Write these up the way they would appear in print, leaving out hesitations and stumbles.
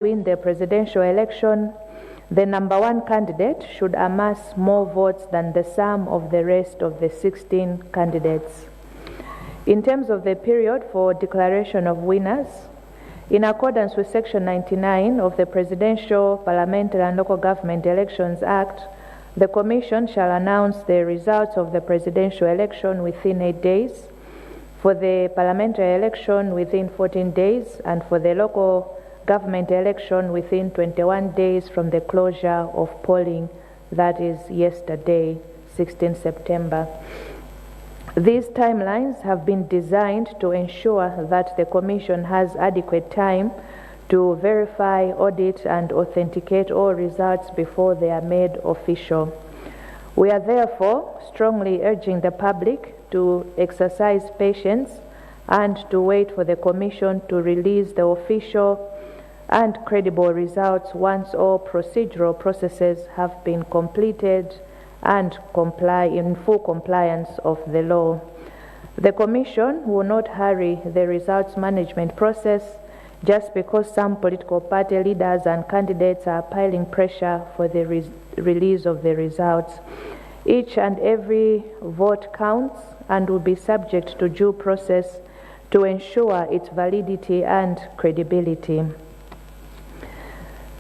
win the presidential election, the number one candidate should amass more votes than the sum of the rest of the 16 candidates. In terms of the period for declaration of winners, in accordance with Section 99 of the Presidential, Parliamentary and Local Government Elections Act, the Commission shall announce the results of the presidential election within 8 days, for the parliamentary election within 14 days, and for the local government election within 21 days from the closure of polling, that is yesterday, 16 September. These timelines have been designed to ensure that the Commission has adequate time to verify, audit, and authenticate all results before they are made official. We are therefore strongly urging the public to exercise patience and to wait for the Commission to release the official and credible results once all procedural processes have been completed and comply in full compliance of the law. The Commission will not hurry the results management process just because some political party leaders and candidates are piling pressure for the release of the results. Each and every vote counts and will be subject to due process to ensure its validity and credibility.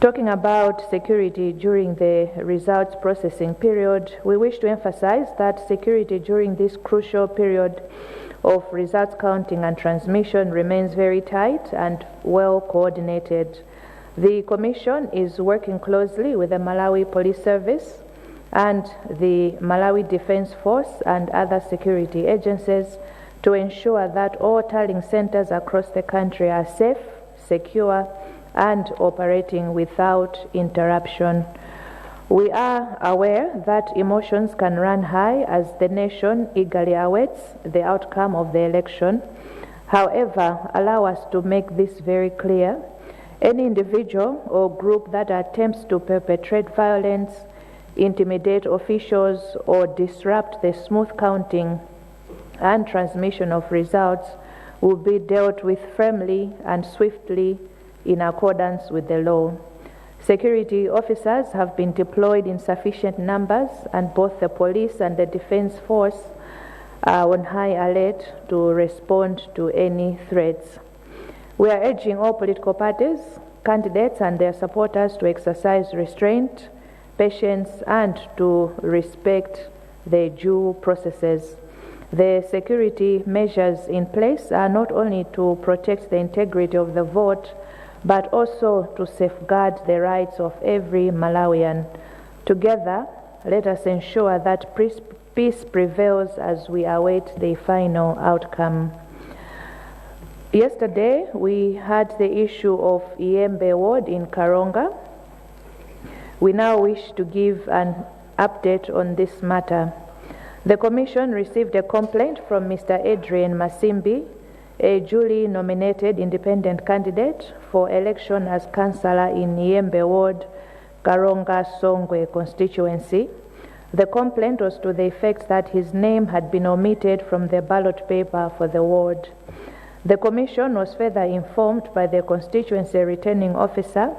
Talking about security during the results processing period, we wish to emphasize that security during this crucial period of results counting and transmission remains very tight and well coordinated. The Commission is working closely with the Malawi Police Service and the Malawi Defense Force and other security agencies to ensure that all tallying centers across the country are safe, secure, and operating without interruption. We are aware that emotions can run high as the nation eagerly awaits the outcome of the election. However, allow us to make this very clear. Any individual or group that attempts to perpetrate violence, intimidate officials, or disrupt the smooth counting and transmission of results will be dealt with firmly and swiftly in accordance with the law. Security officers have been deployed in sufficient numbers, and both the police and the defense force are on high alert to respond to any threats. We are urging all political parties, candidates, and their supporters to exercise restraint, patience, and to respect the due processes. The security measures in place are not only to protect the integrity of the vote, but also to safeguard the rights of every Malawian. Together, let us ensure that peace prevails as we await the final outcome. Yesterday, we had the issue of Iyembe ward in Karonga. We now wish to give an update on this matter. The Commission received a complaint from Mr. Adrian Masimbi, a duly nominated independent candidate for election as councillor in Iyembe Ward, Karonga Songwe constituency. The complaint was to the effect that his name had been omitted from the ballot paper for the ward. The Commission was further informed by the constituency returning officer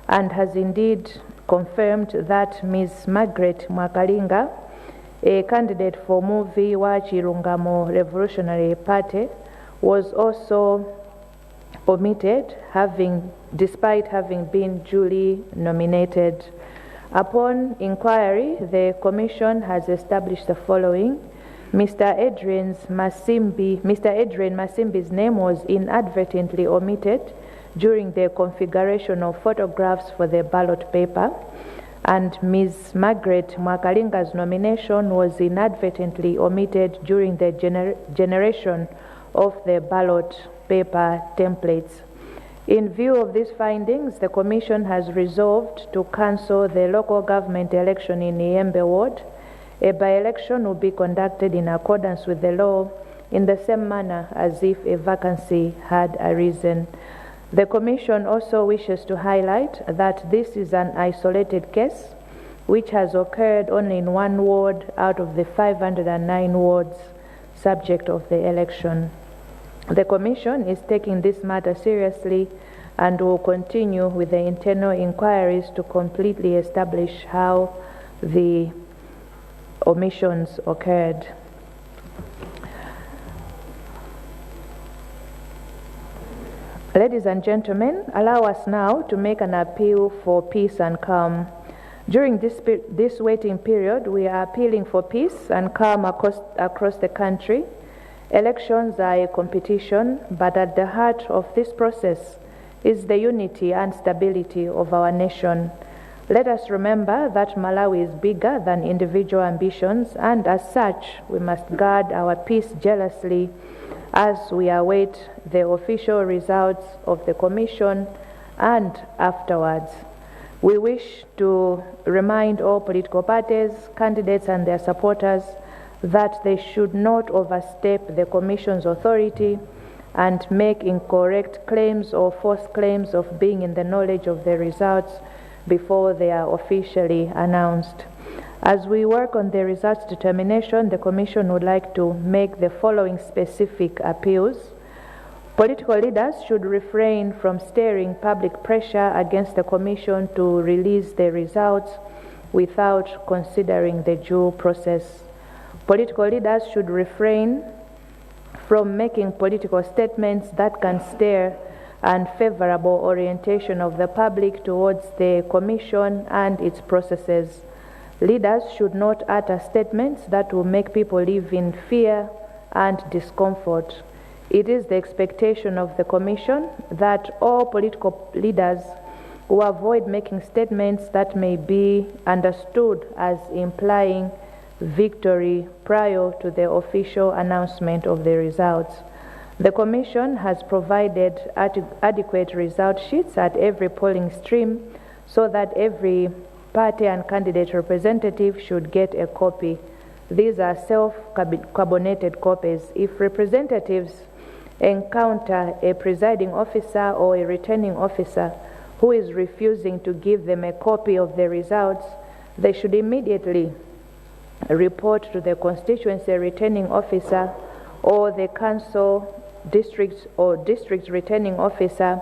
and has indeed confirmed that Ms. Margaret Mwakalinga, a candidate for Muvi wa Chirungamo Revolutionary Party, was also omitted, despite having been duly nominated. Upon inquiry, the Commission has established the following. Mr. Adrian Masimbi's name was inadvertently omitted during the configuration of photographs for the ballot paper, and Ms. Margaret Mwakalinga's nomination was inadvertently omitted during the generation of the ballot paper templates. In view of these findings, the Commission has resolved to cancel the local government election in Iyembe Ward. A by-election will be conducted in accordance with the law in the same manner as if a vacancy had arisen. The Commission also wishes to highlight that this is an isolated case which has occurred only in one ward out of the 509 wards subject of the election. The Commission is taking this matter seriously and will continue with the internal inquiries to completely establish how the omissions occurred. Ladies and gentlemen, allow us now to make an appeal for peace and calm. During this waiting period, we are appealing for peace and calm across the country. Elections are a competition, but at the heart of this process is the unity and stability of our nation. Let us remember that Malawi is bigger than individual ambitions, and as such, we must guard our peace jealously as we await the official results of the Commission and afterwards. We wish to remind all political parties, candidates and their supporters that they should not overstep the Commission's authority and make incorrect claims or false claims of being in the knowledge of the results before they are officially announced. As we work on the results determination, the Commission would like to make the following specific appeals. Political leaders should refrain from stirring public pressure against the Commission to release the results without considering the due process. Political leaders should refrain from making political statements that can stir unfavorable orientation of the public towards the Commission and its processes. Leaders should not utter statements that will make people live in fear and discomfort. It is the expectation of the Commission that all political leaders will avoid making statements that may be understood as implying victory prior to the official announcement of the results. The Commission has provided adequate result sheets at every polling stream so that every party and candidate representative should get a copy. These are self-carbonated copies. If representatives encounter a presiding officer or a returning officer who is refusing to give them a copy of the results, they should immediately report to the constituency returning officer or the council district or district returning officer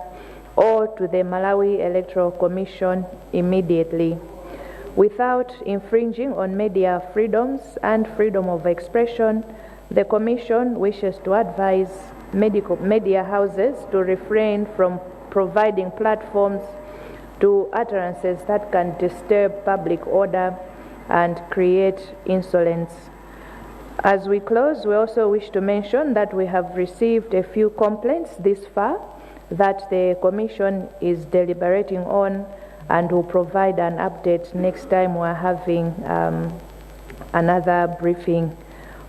or to the Malawi Electoral Commission immediately. Without infringing on media freedoms and freedom of expression, the Commission wishes to advise media houses to refrain from providing platforms to utterances that can disturb public order and create insolence. As we close, we also wish to mention that we have received a few complaints this far that the Commission is deliberating on and will provide an update next time we're having another briefing.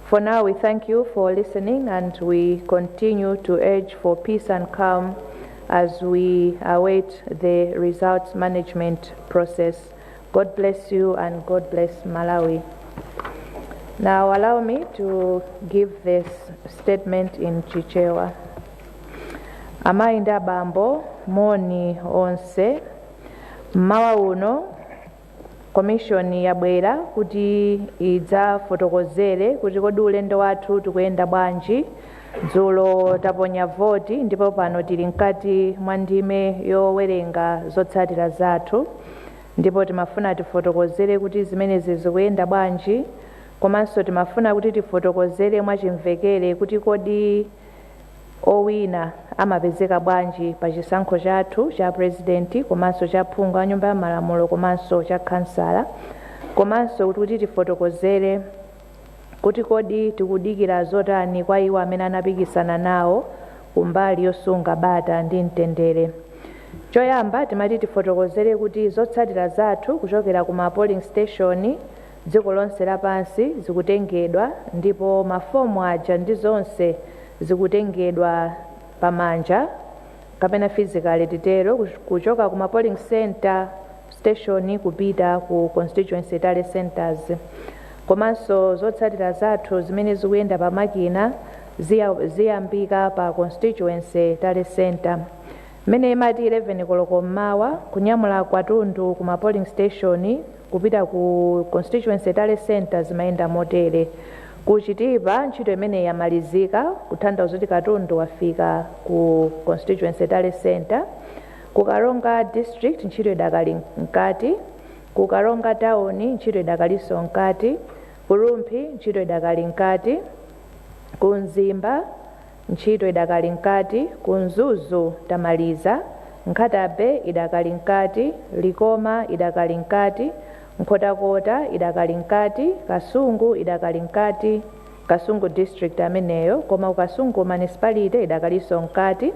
For now, we thank you for listening, and we continue to urge for peace and calm as we await the results management process. God bless you and God bless Malawi. Now allow me to give this statement in Chichewa. Amainda bambo moni onse mawa uno komishoni yabwera kuti idza fotokozere kuti kodi ulendo wathu tikuyenda bwanji. Dzulo taponya voti ndipo pano tili mkati mwa ndime yowerenga zotsatira zathu, ndipo timafuna tifotokozere kuti zimenezi zikuyenda bwanji, komanso timafuna kuti tifotokozere mwachimvekere kuti kodi owina amapezeka bwanji pa chisankho chathu cha presidenti komanso cha phungu wa nyumba ya malamulo komanso cha kansala, komanso kuti tifotokozere kuti kodi tikudikira zotani kwa iwo amene anapikisana nawo kumbali yosunga bata ndi mtendere. Choyamba timati tifotokozere kuti zotsatira zathu kuchokera kuma polling station dziko lonse lapansi zikutengedwa, ndipo mafomu aja ndi zonse zikutengedwa pamanja kapena physically titero kuchoka kuma polling center station kupita ku constituency tally centers. Komanso zotsatira zathu zimene zikuyenda pa makina ziyambika pa constituency tally center. Mene imati 11 koloko mmawa kunyamula kwatundu kuma polling station kupita ku constituency tally centers zimayenda motere. Kuchitipa ntchito imene yamalizika kutanthauza kuti katundu wafika ku constituency tally center. ku Karonga district ntchito idakali mkati, ku Karonga town ntchito idakalinso mkati, ku Rumphi ntchito idakali mkati, ku Mzimba ntchito idakali mkati, ku Mzuzu tamaliza, Nkhatabe idakali mkati, Likoma idakali mkati, Nkhotakota idakali mkati, Kasungu idakali mkati, Kasungu district ameneyo, koma ku Kasungu municipality idakalinso mkati,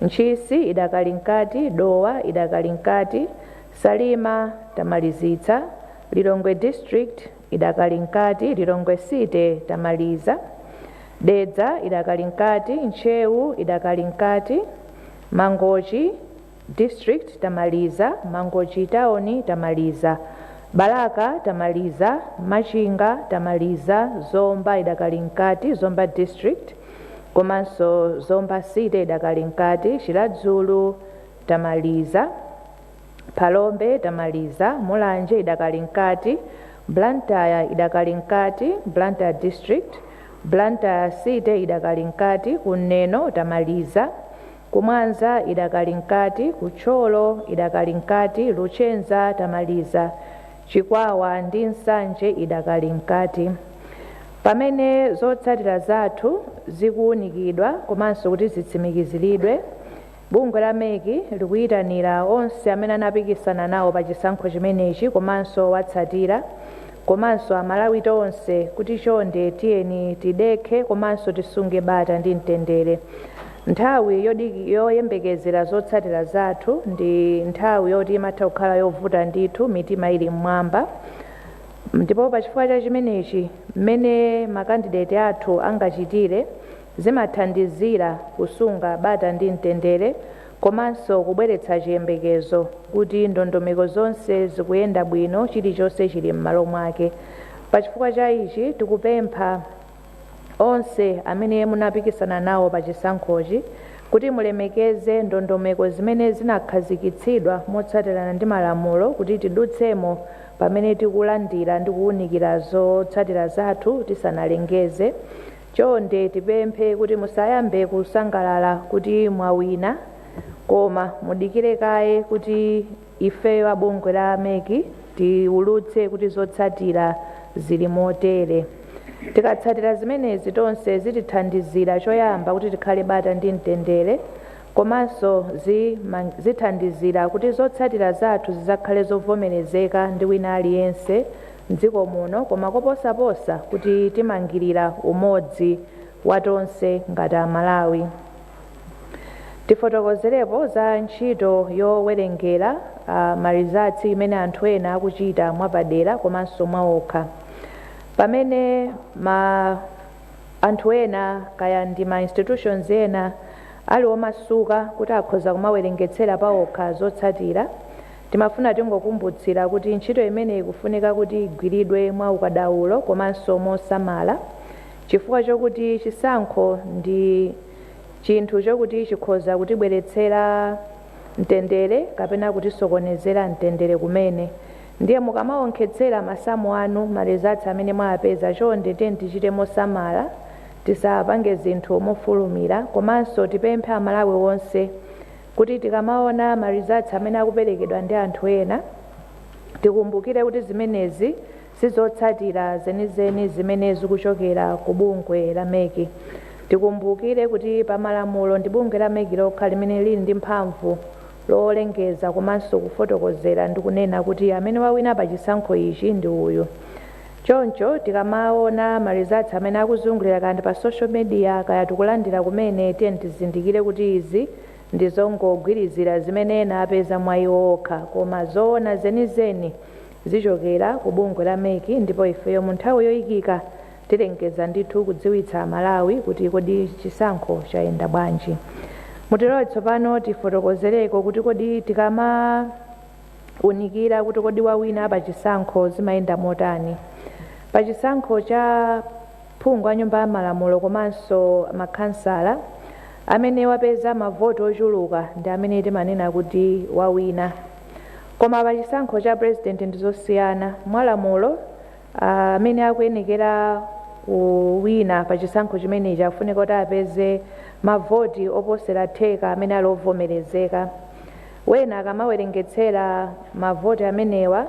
Nchisi idakali mkati, Dowa idakali mkati, Salima tamalizitsa, Lilongwe district idakali mkati, Lilongwe city tamaliza, Dedza idakali mkati, Nchewu idakali mkati, Mangochi district tamaliza, Mangochi town tamaliza, Balaka tamaliza, Machinga tamaliza, Zomba idakali mkati, Zomba district, komanso Zomba city idakali mkati, Shiladzulu tamaliza, Palombe tamaliza, Mulanje idakali mkati, Blantyre idakali mkati, Blantyre district, Blantyre city idakali mkati, Kuneno tamaliza, Kumwanza idakali mkati, Kucholo idakali mkati, Luchenza tamaliza, Chikwawa ndi Nsanje idakali mkati. Pamene zotsatira zathu zikuunikidwa komanso kuti zitsimikiziridwe, bungwe la meki likuyitanira onse amene anapikisana nawo pa chisankho chimenechi komanso watsatira, komanso amalawi tonse kuti chonde tiyeni tidekhe komanso tisunge bata ndi mtendere. Nthawi yoyembekezera zotsatira zathu ndi nthawi yoti imatha kukhala yovuta ndithu, mitima ili mmwamba, ndipo pachifukwa cha chimenechi mmene makandideti athu angachitire zimathandizira kusunga bata ndi mtendere komanso kubweretsa chiyembekezo kuti ndondomeko zonse zikuyenda bwino, chilichonse chili m'malo mwake. Pachifukwa cha ichi tikupempha onse amene munapikisana nawo pa chisankhochi kuti mulemekeze ndondomeko zimene zinakhazikitsidwa motsatirana ndi malamulo kuti tidutsemo pamene tikulandira ndi kuwunikira zotsatira zathu tisanalengeze. Chonde tipemphe kuti musayambe kusangalala kuti mwawina, koma mudikire kaye kuti ifeyo abungwe la meki tiwulutse kuti zotsatira zili motere. Tikatsatira zimenezi tonse zitithandizira choyamba kuti tikhale bata ndi mtendere, komanso zithandizira kuti zotsatira zathu zizakhale zovomerezeka ndi wina aliyense m'dziko muno, koma koposaposa kuti timangirira umodzi wa tonse ngati Amalawi. Tifotokozerepo za ntchito yowerengera marizatsi imene anthu ena akuchita mwapadera komanso mwaokha. Pamene anthu ena kaya ndi ma institutions ena ali omasuka kuti akhoza kumawerengetsera paokha zotsatira, timafuna tingokumbutsira kuti ntchito imene ikufunika kuti igwiridwe mwa ukadaulo komanso mosamala, chifukwa chokuti chisankho ndi chinthu chokuti chikhoza kutibweretsera mtendere kapena kutisokonezera mtendere kumene. Ndiye mukamaonkhetsera masamu anu marizatsi amene mwapeza, chonde tichite mosamala, tisapange zinthu mofulumira, komanso tipemphe Amalawi wonse kuti tikamaona marizatsi amene akuperekedwa ndi anthu ena tikumbukire kuti zimenezi sizotsatira zenizeni zimene zikuchokera ku bungwe la meki. Tikumbukire kuti pamalamulo ndi bungwe la meki lokha limene lili ndi mphamvu lolengeza komanso kufotokozera ndi kunena kuti amene wawina pa chisankho ichi ndi uyu. Choncho tikamaona marizatsi amene akuzungulira kandi pa social media kaya tikulandira kumene tiyeni tizindikire kuti izi ndizongogwirizira zimene ena apeza mwa iwo okha, koma zoona zenizeni zichokera ku bungwe la meki, ndipo ifeyo mu nthawi yoyikika tilengeza ndithu kudziwitsa Amalawi kuti kodi chisankho chayenda bwanji. Mutero tsopano tifotokozereko kuti kodi tikamaunikira kuti kodi wawina pa chisankho zimayenda motani. Pa chisankho cha phungu a nyumba ya malamulo komanso makhansala, amene wapeza mavoti ochuluka ndi amene timanena kuti wawina. Koma pa chisankho cha president ndizosiyana. Mwalamulo amene akuyenekera kuwina pa chisankho chimenechi afunika kuti apeze mavoti oposera theka amene alovomerezeka. wena akamawerengetsera mavoti amenewa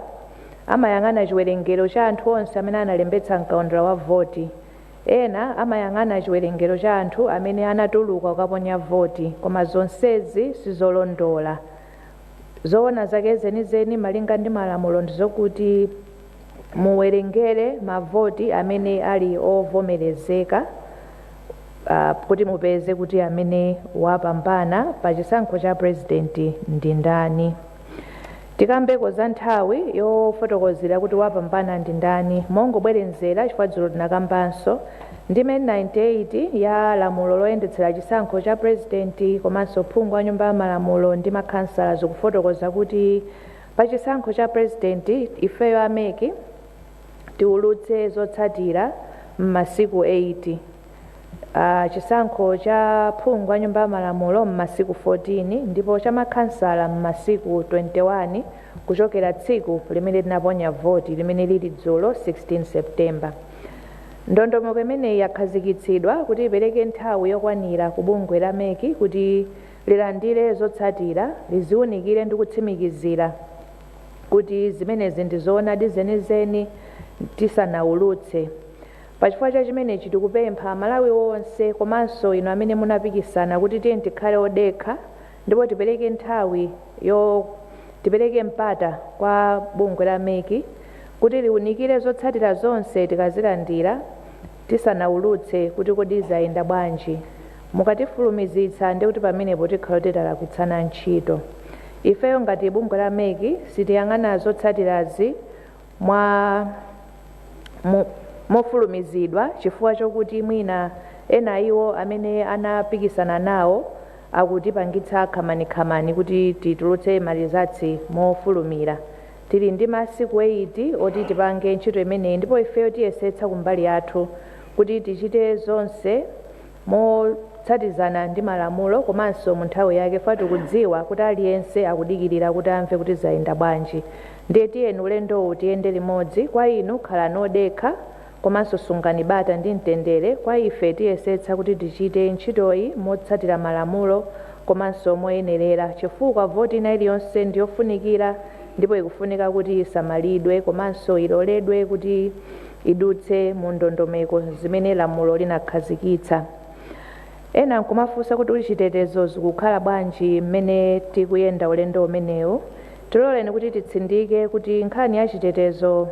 amayang'ana chiwerengero cha anthu onse amene analembetsa mkaundula wa voti, ena amayang'ana chiwerengero cha anthu amene anatuluka kukaponya voti, koma zonsezi sizolondola. Zoona zake zenizeni malinga ndi malamulo ndizokuti muwerengere mavoti amene ali ovomerezeka kuti mupeze kuti amene wapambana pa chisankho cha president ndi ndani. Tikambeko za nthawi yofotokozera kuti wapambana ndi ndani, mongobwerenzera chifukwa dzulo tinakambanso ndime 98 ya lamulo loyendetsera chisankho cha president komanso phungu wa nyumba ya malamulo ndi makhansala zikufotokoza kuti pa chisankho cha president ifeyo ameki tiulutse zotsatira m'masiku 8, chisankho cha phungu wa nyumba ya malamulo m'masiku 14 ndipo cha makhansala m'masiku 21 kuchokera tsiku limene tinaponya voti limene lili dzulo 16 September. Ndondomeko imeneyi yakhazikitsidwa kuti ipereke nthawi yokwanira ku bungwe la meki kuti lilandire zotsatira, liziwunikire ndi kutsimikizira kuti zimenezi ndi zoonadi zenizeni tisanaulutse. Pachifukwa cha chimenechi tikupempha Malawi wonse komanso inu amene munapikisana kuti tiye tikhale odekha ndipo tipereke nthawi tipereke mpata kwa bungwe la meki kuti liwunikire zotsatira zonse tikazilandira tisanaulutse kuti kodi zayenda bwanji. Mukatifulumizitsa ndi kuti pamenepo tikhala titalakwitsana ntchito. Ifeyo ngati bungwe la meki sitiyang'ana zotsatirazi mofulumizidwa chifukwa chokuti mwina ena iwo amene anapikisana nawo akutipangitsa khamani kuti titulutse malizatsi mofulumira. Tili ndi masiku 8 oti tipange ntchito imeneyi ndipo ifeyo tiyesetsa kumbali yathu kuti tichite zonse motsatizana ndi malamulo komanso mu nthawi yake, fa tikudziwa kuti aliyense akudikirira kuti amve kuti zayenda bwanji. Ndiye tiyeni ulendowu tiyende limodzi. Kwa inu khalani odekha komanso sungani bata ndi mtendere. Kwa ife tiyesetsa kuti tichite ntchitoyi motsatira malamulo komanso moyenerera chifukwa voti ina iliyonse ndiyofunikira ndipo ikufunika kuti isamalidwe komanso iloledwe kuti idutse mu ndondomeko zimene lamulo linakhazikitsa. Ena nkumafunsa kuti uli chitetezo zikukhala bwanji mmene tikuyenda ulendo umenewu. Tiloleni kuti titsindike kuti nkhani ya chitetezo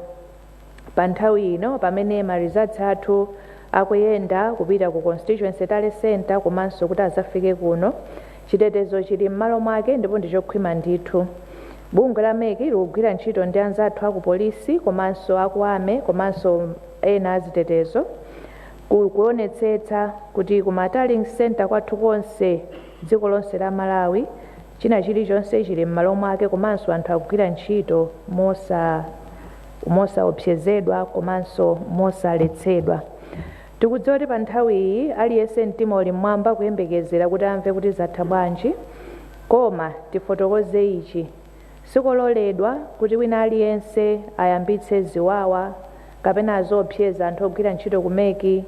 pa nthawi ino pamene marizatsi athu akuyenda kupita ku constituency tale center komanso kuti azafike kuno, chitetezo chili m'malo mwake ndipo ndichokhwima ndithu. Bungwe la meki likugwira ntchito ndi anzathu aku polisi komanso aku ame komanso ena azitetezo kuonetsetsa kuti ku tallying center kwathu konse dziko lonse la Malawi china chilichonse chili m'malo mwake komanso anthu akugwira ntchito mosaopsezedwa komanso mosaletsedwa. Tikudziwa kuti pa nthawi iyi aliyense mtima uli mmwamba kuyembekezera kuti amve kuti zatha bwanji, koma tifotokoze ichi: sikololedwa kuti wina aliyense ayambitse ziwawa kapena azopseza anthu ogwira ntchito kumeki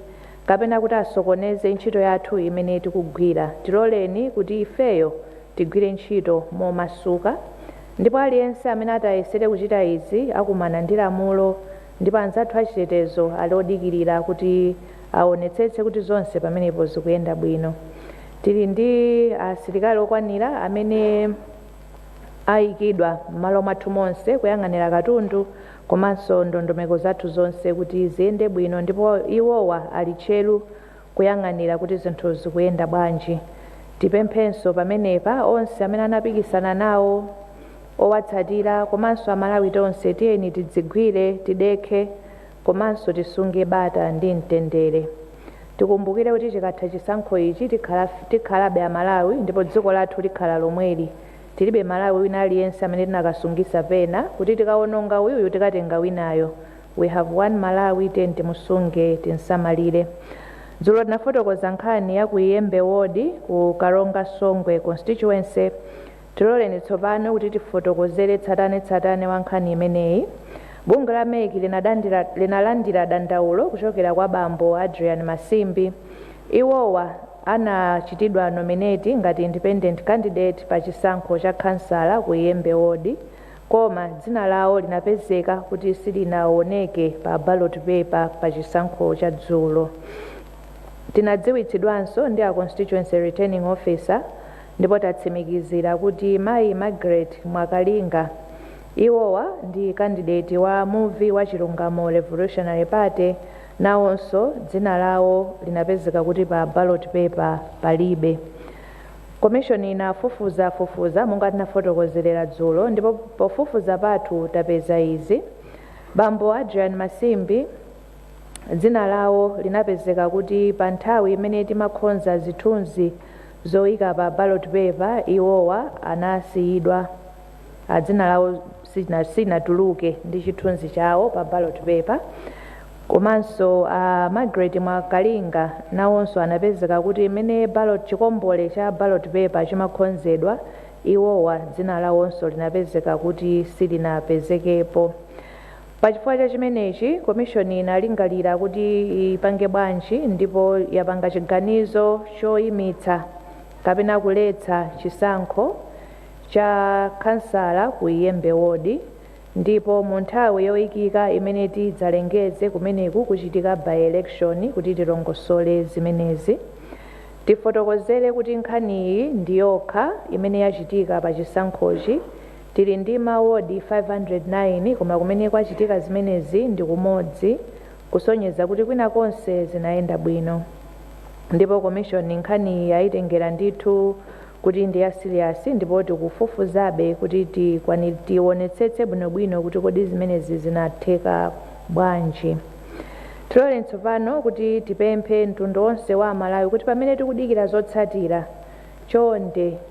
kapena kuti asokoneze ntchito yathu imene tikugwira. Tiloleni kuti ifeyo tigwire ntchito momasuka ndipo aliyense amene atayesere kuchita izi akumana ndi lamulo ndipo anzathu achitetezo ali odikirira kuti aonetsetse kuti zonse pamenepo zikuyenda bwino. Tili ndi asilikali okwanira amene ayikidwa m'malo mwathu monse kuyang'anira katundu komanso ndondomeko zathu zonse kuti ziyende bwino ndipo iwowa ali tcheru kuyang'anira kuti zinthu zikuyenda bwanji. Tipemphenso pamenepa onse amene anapikisana nawo owatsatira komanso Amalawi tonse tiyeni tidzigwire, tidekhe komanso tisunge bata ndi mtendere. Tikumbukire kuti chikatha chisankho ichi tikhalabe Amalawi ndipo dziko lathu likhala lomweli. Tilibe Malawi wina aliyense amene tinakasungisa pena kuti tikawononga uyuyu tikatenga winayo. We have one Malawi, tiyeni timusunge tinsamalire. Dzulo tinafotokoza nkhani ya ku Iyembe Ward ku Karonga Songwe constituency. Tiloleni tsopano kuti tifotokozere tsatane wa nkhani imeneyi. Bungwe la meki linalandira dandaulo kuchokera kwa bambo Adrian Masimbi. Iwowa anachitidwa nominate ngati independent candidate pa chisankho cha kansala ku Iyembe ward, koma dzina lawo linapezeka kuti silinaoneke pa ballot paper pa chisankho cha dzulo. Tinadziwitsidwanso ndi a constituency returning officer ndipo tatsimikizira kuti Mayi Margaret Mwakalinga iwowa ndi candidate wa muvi wa Chilungamo Revolutionary Party, nawonso dzina lawo linapezeka kuti pa ballot paper palibe. Commission inafufuza monga tinafotokozerera dzulo, ndipo pofufuza pathu tapeza izi: Bambo Adrian Masimbi dzina lawo linapezeka kuti pa nthawi imene timakhonza zithunzi zoyika pa ballot paper iwowa anasiyidwa, dzina lawo sinatuluke ndi chithunzi chawo pa ballot paper. Komanso Margaret Mwakalinga nawonso anapezeka kuti imene chikombole cha ballot paper chimakhonzedwa iwowa dzina lawonso linapezeka kuti silinapezekepo. Pachifukwa cha chimenechi, commission inalingalira kuti ipange bwanji, ndipo yapanga chiganizo choyimitsa kapena kuletsa chisankho cha kansala ku Iyembe ward, ndipo mu nthawi yoyikika imene tidzalengeze kumeneku kuchitika by election kuti tilongosole zimenezi. Tifotokozere kuti nkhaniyi ndi yokha imene yachitika pa chisankhochi. Tili ndi mawodi 509 koma kumene kwachitika zimenezi ndi kumodzi, kusonyeza kuti kwina konse zinayenda bwino. Ndipo commission nkhaniyi yayitengera ndithu kuti ndi ya serious, ndipo tikufufuzabe kuti tionetsetse bwinobwino kuti kodi zimenezi zinatheka bwanji. Tilole tsopano kuti tipemphe mtundu wonse wa Malawi kuti pamene tikudikira zotsatira,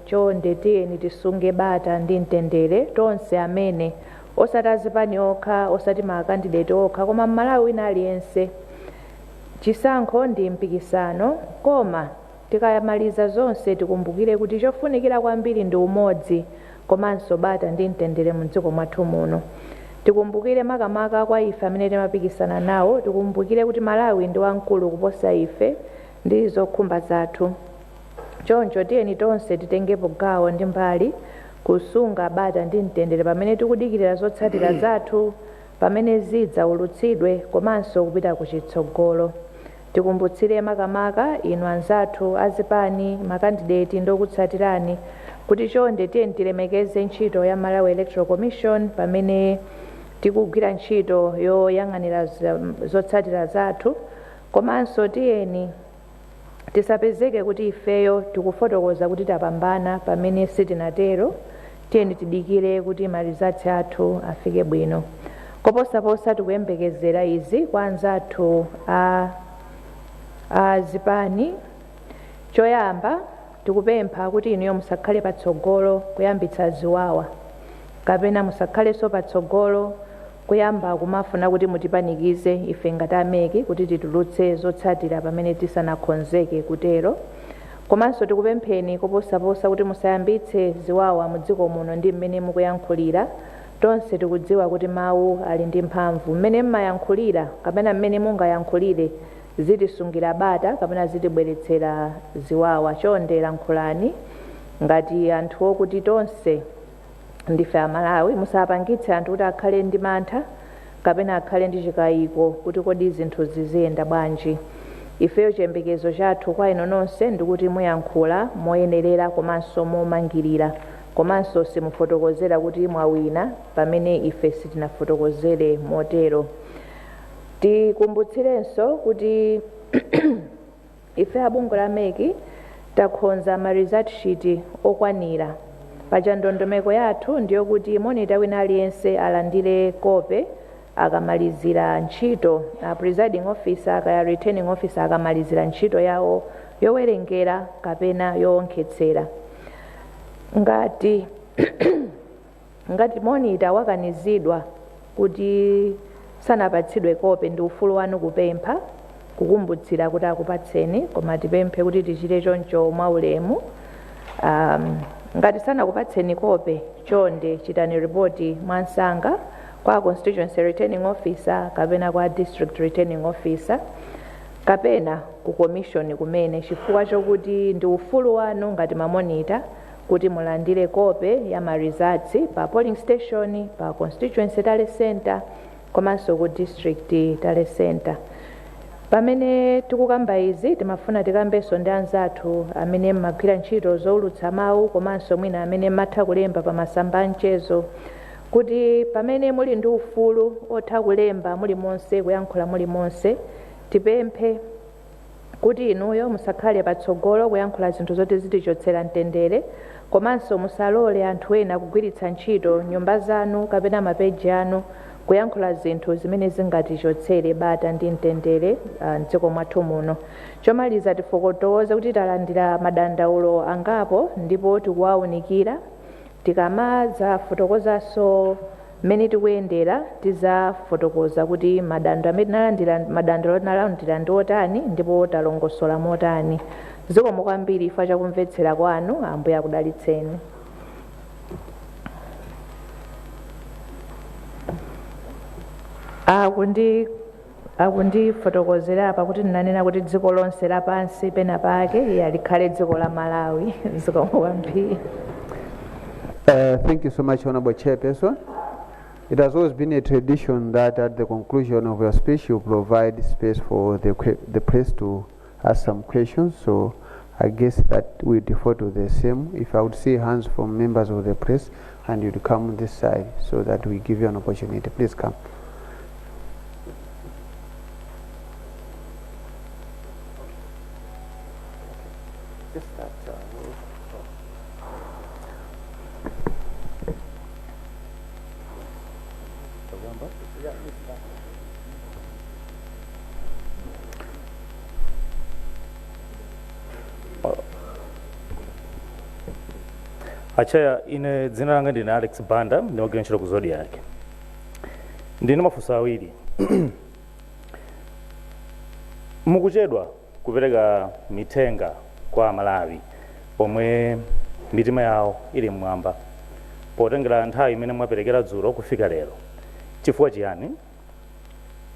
chonde tiyeni tisunge bata ndi mtendere tonse amene osati azipani okha, osati makandidate okha, koma Malawi wina aliyense. Chisankho ndi mpikisano, koma tikayamaliza zonse tikumbukire kuti chofunikira kwambiri ndi umodzi komanso bata ndi mtendere mu dziko mwathu muno. Tikumbukire makamaka kwa ife amene timapikisana nawo, tikumbukire kuti Malawi ndi wamkulu kuposa ife ndi zokhumba zathu. Choncho tiyeni tonse titengepo gawo ndi mbali kusunga bata ndi mtendere pamene tikudikirira zotsatira zathu, pamene zidzaulutsidwe komanso kupita kuchitsogolo. Tikumbutsire makamaka inu anzathu azipani makandidate ndokutsatirani kuti chonde tiyeni tilemekeze ntchito ya Malawi Electoral Commission pamene tikugwira ntchito yoyang'anira zotsatira zathu, komanso tiyeni tisapezeke kuti ifeyo tikufotokoza kuti tapambana pamene sitinatero. Tiyeni tidikire kuti marizatsi athu afike bwino. Koposaposa tikuyembekezera izi kwa anzathu azipani. Choyamba tikupempha kuti inuyo musakhale patsogolo kuyambitsa ziwawa, kapena musakhalenso patsogolo kuyamba kumafuna kuti mutipanikize ife ngati ameki kuti titulutse zotsatira pamene tisanakhonzeke kutero. Komanso tikupempheni koposaposa kuti musayambitse ziwawa mu dziko muno ndi mmene mukuyankhulira. Tonse tikudziwa kuti mawu ali ndi mphamvu. Mmene mmayankhulira kapena mmene mungayankhulire zitisungira bata kapena zitibweretsera ziwawa. Chonde lankhulani ngati anthu okuti tonse ndife Amalawi, musapangitse anthu kuti akhale ndi mantha kapena akhale ndi chikayiko kuti kodi zinthu ziziyenda bwanji. Ifeyo chiyembekezo chathu kwa inu nonse ndikuti muyankhula moyenerera komanso momangirira, komanso simufotokozera kuti mwawina pamene ife sitinafotokozere motero. Tikumbutsirenso kuti ife abungo la meki takhonza ma result sheet okwanira. Paja ndondomeko yathu ndiyo kuti monita wina aliyense alandire kope akamalizira ntchito, presiding officer kaya returning officer akamalizira ntchito yawo yowerengera kapena yoonkhetsera. Ngati monita wakanizidwa kuti sanapatsidwe kope, ndi ufulu wanu kupempha kukumbutsira kuti akupatseni, koma tipemphe kuti tichite choncho mwaulemu. Ngati sanakupatseni kope, chonde chitani ripoti mwansanga kwa constituency returning officer kapena kwa district returning officer. kapena ku commission kumene chifukwa chokuti ndi ufulu wanu ngati mamonita kuti mulandire kope ya ma results pa polling station, pa constituency tale center komanso ku district tale center. Pamene tikukamba izi timafuna tikambenso ndi anzathu amene mmagwira ntchito zowulutsa mawu komanso mwina amene matha kulemba pa masamba amchezo kuti pamene muli ndi ufulu otha kulemba muli monse kuyankhula muli monse tipemphe kuti inuyo musakhale patsogolo kuyankhula zinthu zoti zitichotsera mtendere komanso musalole anthu ena kugwiritsa ntchito nyumba zanu kapena mapeji anu kuyankhula zinthu zimene zingatichotsere bata ndi mtendere mdziko mwathu muno. Chomaliza tifotokoze kuti talandira madandaulo angapo ndipo tikuwaunikira tikamaza fotokozanso mmene tikuyendera tizafotokoza kuti madandaulo nalandira ndi otani ndipo talongosola motani. Zikomo kwambiri chifukwa chakumvetsera kwanu. Ambuye akudalitseni. Akundifotokozera apa kuti ndinanena kuti dziko lonse lapansi pena pake likhale dziko la Malawi. Zikomo kwambiri. Thank you so much, Honorable Chairperson. It has always been a tradition that at the conclusion of your speech you provide space for the press to ask some questions. So I guess that we default to the same. If I would see hands from members of the press and you'd come this side so that we give you an opportunity. Please come. Achaya ine dzina langa ndine Alex Banda ndimagwira ntchito ku Zodiac. Ndine mafunso awiri. Mukuchedwa kupereka mitenga kwa Malawi pomwe mitima yawo ili mmwamba potengera nthawi imene mwaperekera dzulo kufika lero. Chifukwa chiyani?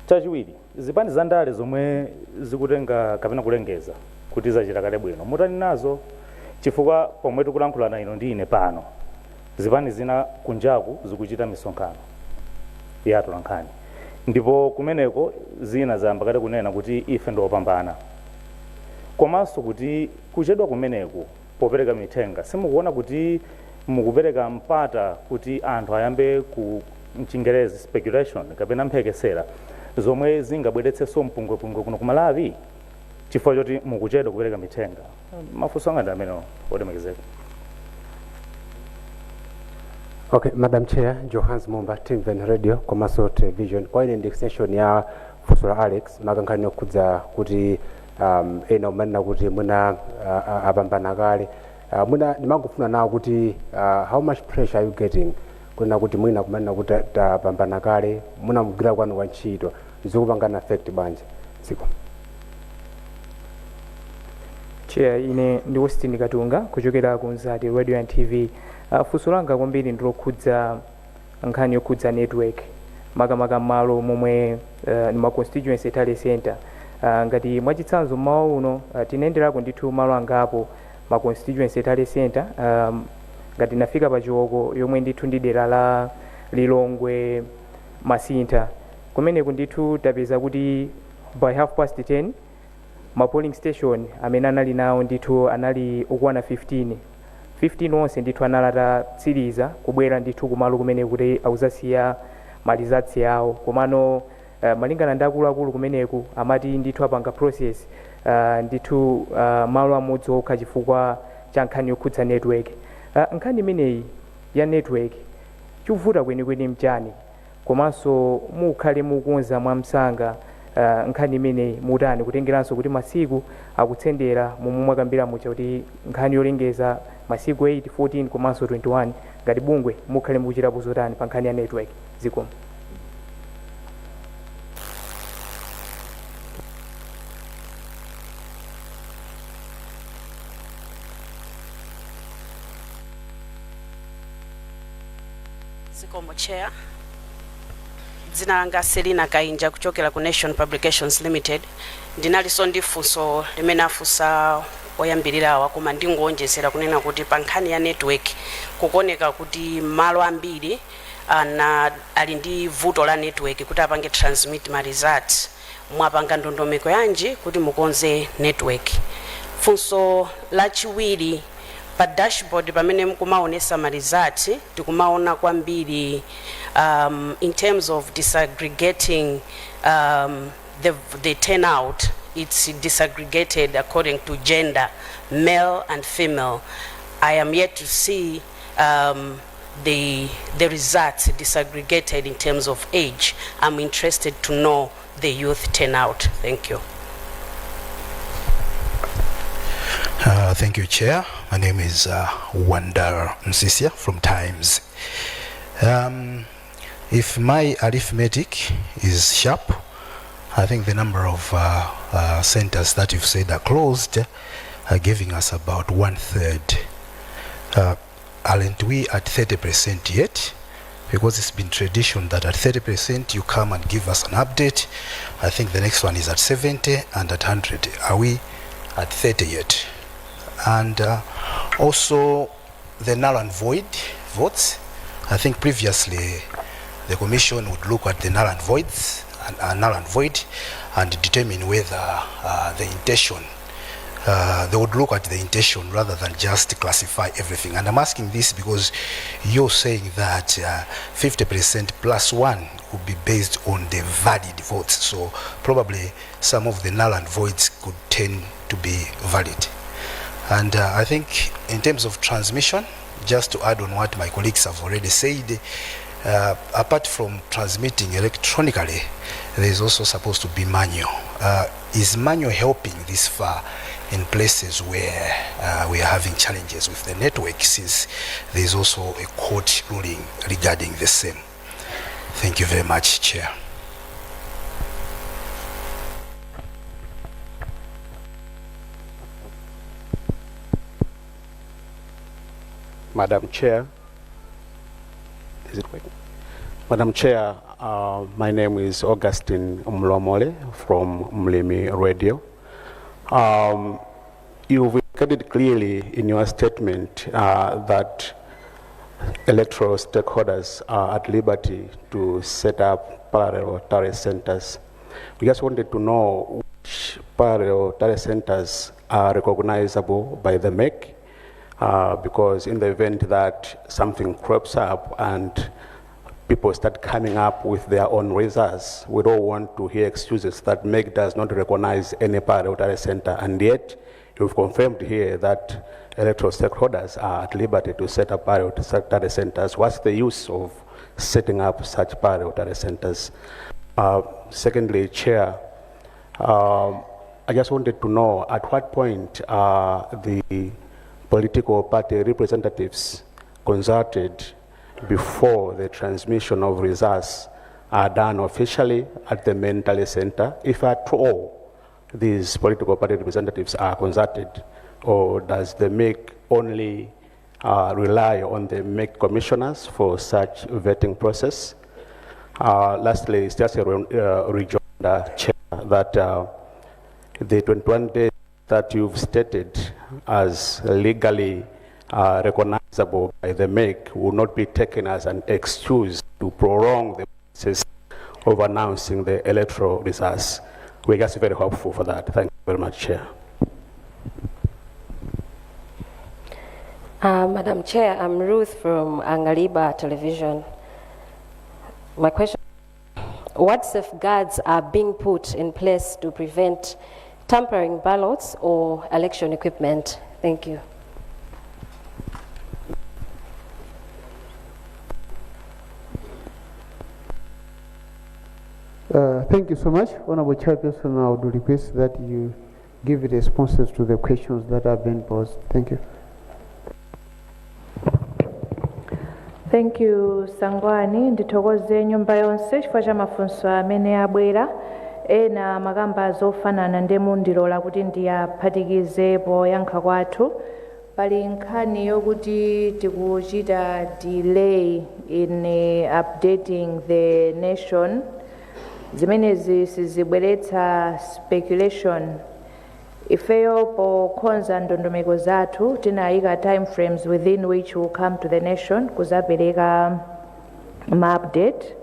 Chachiwiri, zipani za ndale zomwe zikutenga kapena kulengeza kuti zachita kale bwino mutani nazo chifukwa pomwe tikulankhulana ino ndi ine pano zipani zina kunjaku zikuchita misonkhano ya atolankhani ndipo kumeneko zina zayamba kale kunena kuti ife ndiopambana komanso kuti kuchedwa kumeneku popereka mitenga simukuona kuti mukupereka mpata kuti anthu ayambe ku mchingerezi speculation kapena mphekesera zomwe zingabweretsenso mpungwepungwe kuno ku Malawi chifukwa choti mukuchedwa kupereka mitenga. Mafunso anga ndi amene odemekezeka. Okay, Madam Chair, Johans Mumba, TVN Radio, komanso television. Kwa ine ndi extension ya funso la Alex makankhani okudza kuti ena umanena kuti muna apambana kale. Muna ndimangofuna nawo kuti how much pressure are you getting kuna kuti mwina kumanena kuti tapambana kale muna mugwira kwanu kwa ntchito zikupangana affect banje dziko. Chair, ine ndi Westin Katunga kuchokera ku Nzati Radio and TV. Funso langa kwambiri ndilokhudza nkhani yokhudza network makamaka malo momwe ni ma constituency tale center ngati mwachitsanzo mmawa uno tinayenderako ndithu malo angapo ma constituency tale center ngati nafika pa Chiwoko yomwe ndithu ndi dera la Lilongwe Masintha kumeneku ndithu tapeza kuti by 10:30 ma polling station amene anali nawo ndithu anali okwana 15 onse ndithu analata tsiriza kubwera ndithu kumalo kumene kuti auzasiya malizatsi yawo komano malingana ndi akuluakulu kumeneku amati ndithu apanga process ndithu malo amodzi okha chifukwa cha nkhani yokhudza network. Nkhani imeneyi ya network chikuvuta kwenikweni mchani komanso mukhale mukonza mwamsanga nkhani imeneyi mutani kutengeranso kuti masiku akutsendera momwe mwakambira mucha kuti nkhani yolengeza masiku 8, 14 komanso 21 ngati bungwe mukhale mukuchitapo zotani pa nkhani ya network zikomo. Zikomo Chair. dzina langa Selina Kainja kuchokera ku Nation Publications Limited. Ndinaliso ndi funso limene afunsa oyambirirawa koma ndingonjezera kunena kuti pa nkhani ya network kukoneka kuti malo ambiri ali ndi vuto la network kuti apange transmit ma results. Mwapanga ndondomeko yanji kuti mukonze network. Funso lachiwiri pa dashboard pamene mukumaonesa ma results tikumaona kwambiri in terms of disaggregating the turnout. It's disaggregated according to gender, male and female. I am yet to see the results disaggregated in terms of age. I'm interested to know the youth turnout. Thank you. Thank you, Chair. My name is Wanda Msisia from Times. If my arithmetic is sharp, I think the number of centers that you've said are closed are giving us about 1/3. Aren't we at 30% yet? Because it's been tradition that at 30% you come and give us an update. I think the next one is at 70 and at 100. Are we at 30 yet? And also the null and void votes. I think previously the Commission would look at the null and voids and null and void and determine whether the intention, they would look at the intention rather than just classify everything. And I'm asking this because you're saying that 50% plus 1 would be based on the valid votes. So probably some of the null and voids could tend to be valid. And I think in terms of transmission, just to add on what my colleagues have already said, apart from transmitting electronically, there is also supposed to be manual. Is manual helping this far in places where we are having challenges with the network, since there is also a court ruling regarding the same? Thank you very much, Chair. Madam Chair, is it working? Madam Chair, my name is Augustine Mlomole from Mlimi Radio. You've indicated clearly in your statement that electoral stakeholders are at liberty to set up parallel tally centers. We just wanted to know which parallel tally centers are recognizable by the MEC. Because in the event that something crops up and people start coming up with their own results, we don't want to hear excuses that MEC does not recognize any parallel tally center, and yet you've confirmed here that electoral stakeholders are at liberty to set up parallel tally centers. What's the use of setting up such parallel tally centers? Secondly, Chair, I just wanted to know at what point the political party representatives consulted before the transmission of results are done officially at the main tally center, if at all these political party representatives are consulted, or does the MEC only rely on the MEC commissioners for such vetting process? Lastly, it's just a rejoinder, Chair, that the 21 days that you've stated as legally recognizable by the MEC will not be taken as an excuse to prolong the process of announcing the electoral results. We're just very hopeful for that. Thank you very much, Chair. Madam Chair, I'm Ruth from Angaliba Television. My question, what safeguards are being put in place to prevent tampering ballots or election equipment? Thank you. Thank you so much. Honorable Chairperson, I would request that you give responses to the questions that have been posed. Thank you. Thank you, Sangwani. Ndithokoze nyumba yonse chifukwa cha mafunso amene abwera. Ena magamba zofanana ndi mundilola kuti ndiyaphatikize poyankha kwathu. pali nkhani yokuti tikuchita delay in updating the nation. Zimenezi sizibweretsa speculation. Ifeyo pokhonza ndondomeko zathu tinayika time frames within which will come to the nation kuzapereka ma update.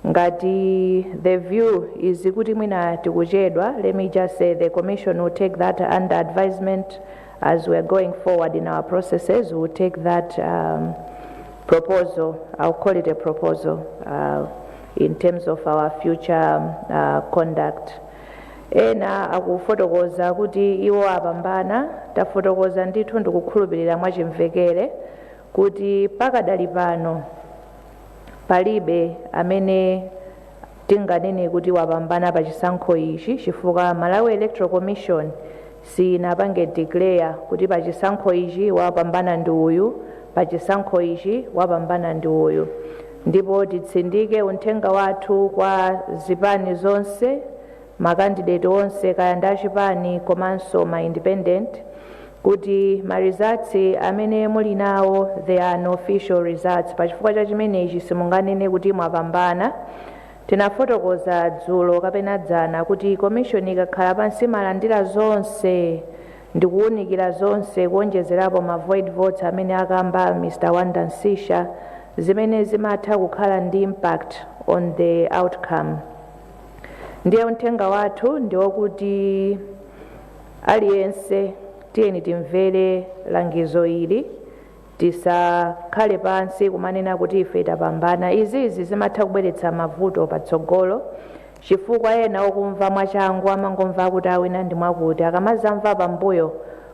Ngati the view is kuti mwina tikuchedwa, let me just say the commission will take that under advisement as we are going forward in our processes. We will take that proposal, I'll call it a proposal, in terms of our future conduct. Ena akufotokoza kuti iwo apambana, tafotokoza ndithu ndikukhulupirira mwachimvekere kuti pakadali pano palibe amene tinganene kuti wapambana pa chisankho ichi, chifukwa Malawi Electoral Commission sinapange declare kuti pa chisankho ichi wapambana ndi uyu, pa chisankho ichi wapambana ndi uyu. Ndipo titsindike uthenga wathu kwa zipani zonse, makandidate onse kaya ndi achipani komanso ma independent, kuti ma results amene muli nawo they are unofficial results. Pachifukwa cha chimenechi simunganene kuti mwapambana. Tinafotokoza dzulo kapena dzana kuti commission ikakhala pansi malandira zonse ndikuwunikira zonse kuonjezerapo ma void votes amene akamba Mr. Wanda Nsisha, zimene zimatha kukhala ndi impact on the outcome. Ndiye uthenga wathu ndiwokuti aliyense tiyeni timvere langizo ili, tisakhale pansi kumanena kuti ife tapambana. Izizi zimatha kubweretsa mavuto patsogolo, chifukwa ena okumva mwachangu amangomva kuti awina ndi mwakuti, akamazamva pambuyo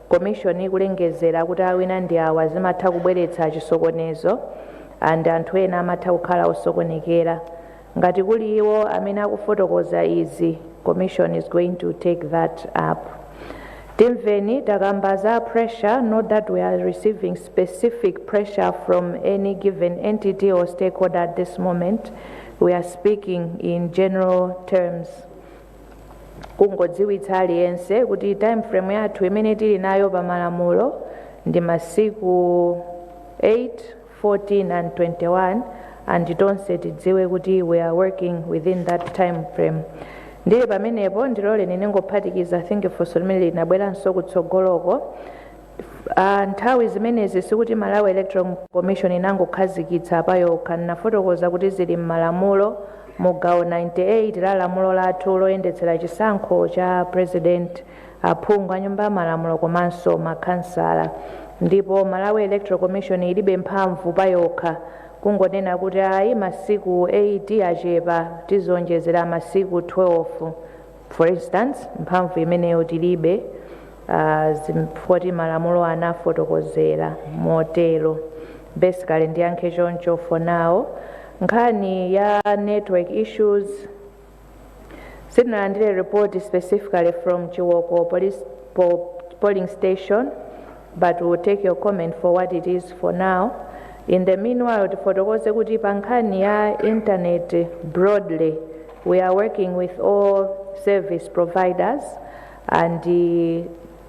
commission ikulengezera kuti awina ndi awa, zimatha kubweretsa chisokonezo and anthu ena amatha kukhala osokonekera. Ngati kuli iwo amene akufotokoza izi, commission is going to take that up. Timveni takambaza pressure, not that we are receiving specific pressure from any given entity or stakeholder at this moment. We are speaking in general terms. Kungodziwitsa aliyense kuti time frame yathu imene tili nayo pa malamulo ndi masiku 8, 14 and 21, and tonse tidziwe kuti we are working within that time frame. Ndili pamenepo ndilole ninengophatikiza think funso limene linabweranso kutsogoloko. Nthawi zimenezi sikuti Malawi Electoral Commission inangokhazikitsa payokha, nafotokoza kuti zili m'malamulo mugawo 98 la lamulo lathu loyendetsera chisankho cha president, aphungu a nyumba ya malamulo komanso makhansala. Ndipo Malawi Electoral Commission ilibe mphamvu payokha kungonena kuti ayi masiku 8 achepa tizonjezera masiku 12 for instance. Mphamvu imeneyo tilibe, zimfoti malamulo anafotokozera motero. Basically ndiyankhe choncho for now. Nkhani ya network issues sitinalandire report specifically from Chiwoko polling station, but we'll take your comment for what it is for now. In the meanwhile, tifotokoze kuti pa nkhani ya internet broadly, we are working with all service providers and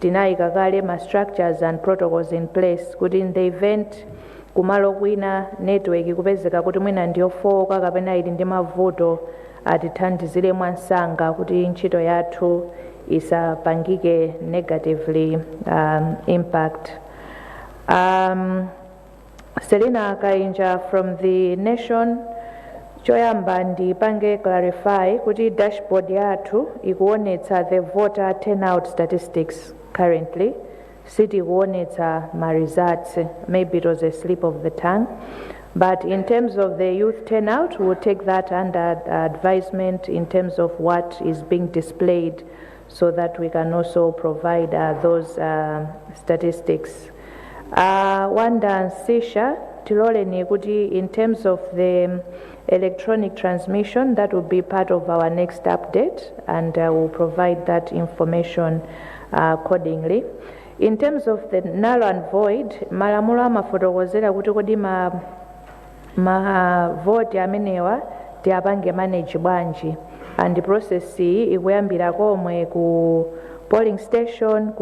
tinayika kale ma structures and protocols in place kuti in the event kumalo kwina network kupezeka kuti mwina ndiyofoka kapena ili ndi mavuto, atithandizire mwansanga kuti ntchito yathu isapangike negatively impact. Selina Kainja from the Nation, choyamba ndipange clarify kuti dashboard yathu ikuonetsa the voter turnout statistics currently. City kuonetsa my results, maybe it was a slip of the tongue. But in terms of the youth turnout, we'll take that under advisement in terms of what is being displayed so that we can also provide those statistics. Wanda Nsisha, tilole ni kuti in terms of the electronic transmission, that will be part of our next update, and we'll provide that information accordingly. In terms of the null and void, malamulo amafotokozera kuti kodi ma vote amenewa tiapange manage bwanji, and the process ikuyambira komwe polling station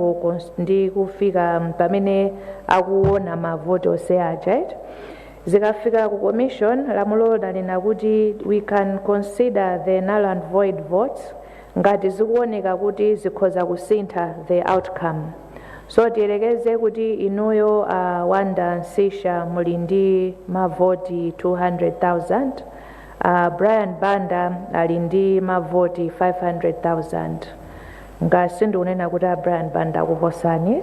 ndi kufika pamene akuona mavoti onse aja. Zikafika ku commission, lamulo linena kuti we can consider the null and void votes ngati zikuoneka kuti zikhoza kusintha the outcome. So tiyerekeze kuti inuyo Wanda Nsisha muli ndi mavoti 200,000, Brian Banda ali ndi mavoti 500,000. Ngasi ndikunena kuti Brian Banda kuposani.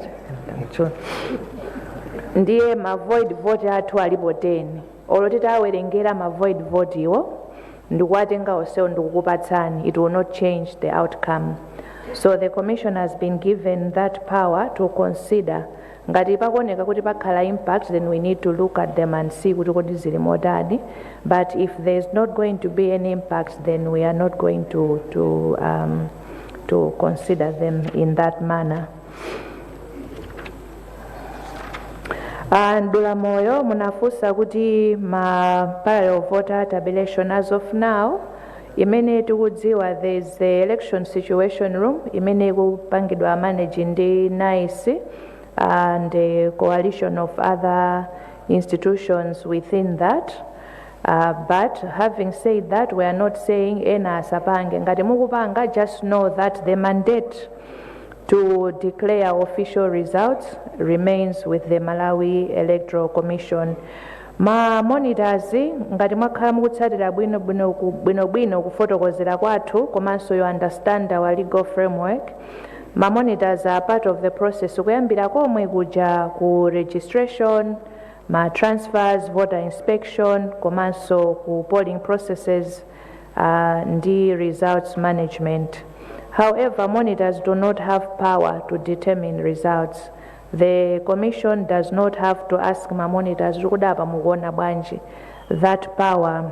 Ndiye void vote athu alipo 10. Olo titawerengera void vote iwo ndikuwatenga onsewo ndikukupatsani, it will not change the outcome. So the commission has been given that power to consider ngati pakuoneka kuti pakhala impact, then we need to look at them and see kuti kodi zili motani. But if there's not going to be any impact, then we are not going to consider them in that manner. Ndula moyo munafusa kuti ma parallel voter tabulation as of now imene tikudziwa there is the election situation room imene kupangidwa manage ndi NICE and a coalition of other institutions within that. But having said that, we are not saying ena asapange. Ngati mukupanga, just know that the mandate to declare official results remains with the Malawi Electoral Commission. Ma monitors ngati mwakhala mukutsatira bwino kufotokozera kwathu komanso you understand our legal framework. Ma monitors are part of the process kuyambira komwe kuja ku registration, ma transfers, voter inspection, komanso ku polling processes ndi results management. However, monitors do not have power to determine results. The commission does not have to ask my monitors kudapa mukuona bwanji. That power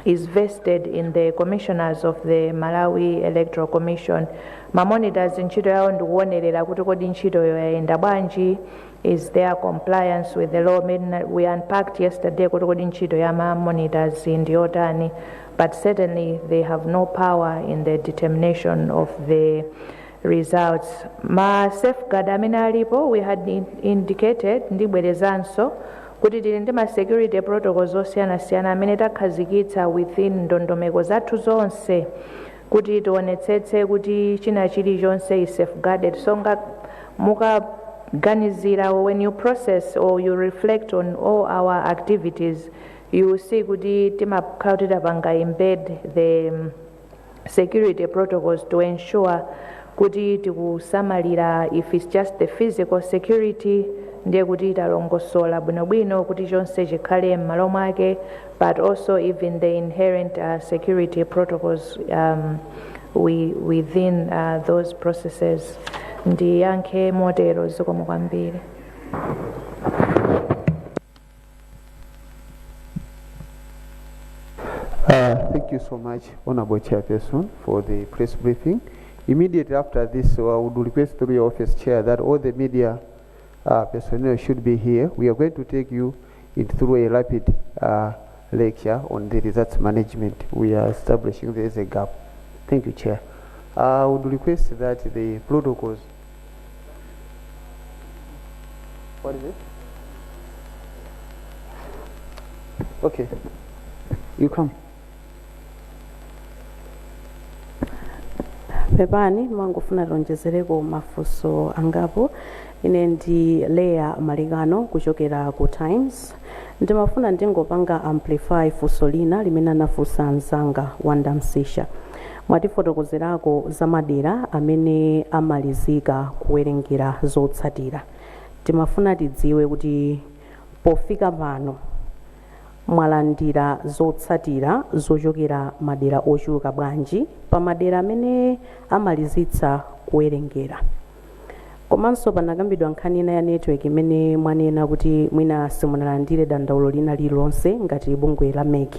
is vested in the commissioners of the Malawi Electoral Commission. Ma monitors ntchito yawo ndikuonerera kuti kodi ntchito yoyenda bwanji, is there compliance with the law. We unpacked yesterday kuti kodi ntchito ya ma monitors ndiyotani, but certainly they have no power in the determination of the results. Ma safeguard amene alipo, we had indicated ndibwerezanso kuti tili ndi ma security protocols osiyanasiyana amene takhazikitsa within ndondomeko zathu zonse kuti tionetsetse kuti china chilichonse is safeguarded. So mukaganizira when you process or you reflect on all our activities, you will see kuti timakhala kuti tapanga embed the security protocols to ensure kuti tikusamalira if it's just the physical security ndiye kuti talongosola bwinobwino kuti chonse chikhale m'malo mwake, but also even the inherent security protocols within those processes. Ndiyankhe motero zikomo kwambiri. Thank you so much, Honorable Chairperson, for the press briefing. Immediately after this, I would request through your office chair that all the media personnel should be here. We are going to take you through a rapid lecture on the results management. We are establishing there is a gap. Thank you, Chair. I would request that the protocols. What is it? Okay, you come. Pepani mwangufuna ronjezereko mafunso angapo. Ine ndi Leah Maligano kuchokera ku Times. Ndimafuna ndingopanga amplify funso lina limene anafunsa mzanga Wanda Nsisha. Mwatifotokozerako za madera amene amalizika kuwerengera zotsatira. Timafuna tidziwe kuti pofika pano mwalandira zotsatira zochokera madera ochuluka bwanji pa madera amene amalizitsa kuwerengera. Komanso panakambidwa nkhani ina ya network imene mwanena kuti mwina simunalandire dandaulo lina lililonse ngati bungwe la MEC,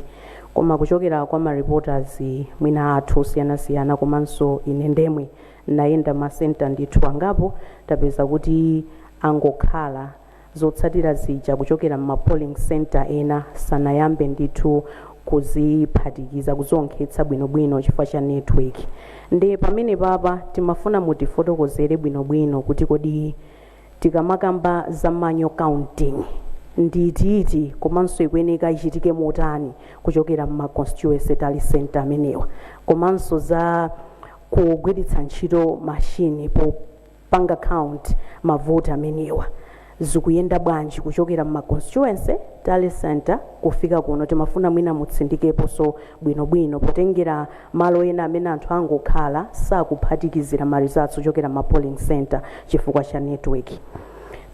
koma kuchokera kwa ma reporters mwina athu siyanasiyana komanso ine ndemwe nayenda masenta ndithu angapo tapeza kuti angokhala zotsatira zija kuchokera ma polling center ena sanayambe ndithu kuziphatikiza kuzonkhetsa bwinobwino chifukwa cha network. Ndi pamene papa timafuna mutifotokozere bwinobwino kuti kodi tikamakamba za manual counting ndititi komanso ikuyeneka ichitike motani kuchokera mma constituency tally center amenewa, komanso za kugwiritsa ntchito machine popanga count mavoti amenewa zikuyenda bwanji kuchokera mma constituency tally center kufika kuno. Timafuna mwina mutsindikepo so bwinobwino potengera malo ena amene anthu angokhala sakuphatikizira ma results kuchokera ma polling center chifukwa cha network.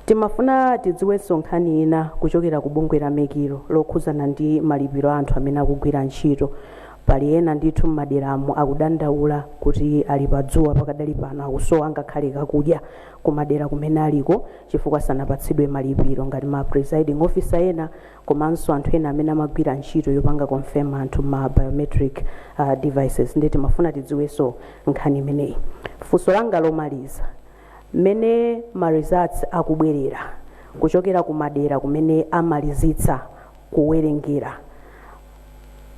Timafuna tidziwenso nkhani ina kuchokera ku bungwe la mekiro lokhuzana ndi malipiro anthu amene akugwira ntchito. Pali ena ndithu m'maderamo akudandaula kuti ali padzuwa pakadali pano akusowa ngakhale kakudya kumadera kumene aliko chifukwa sanapatsidwe malipiro ngati ma presiding officer ena komanso anthu ena amene amagwira ntchito yopanga confirm anthu ma biometric devices. Ndi timafuna tidziwenso nkhani imeneyi. Funso langa lomaliza, mmene ma results akubwerera kuchokera kumadera kumene amalizitsa kuwerengera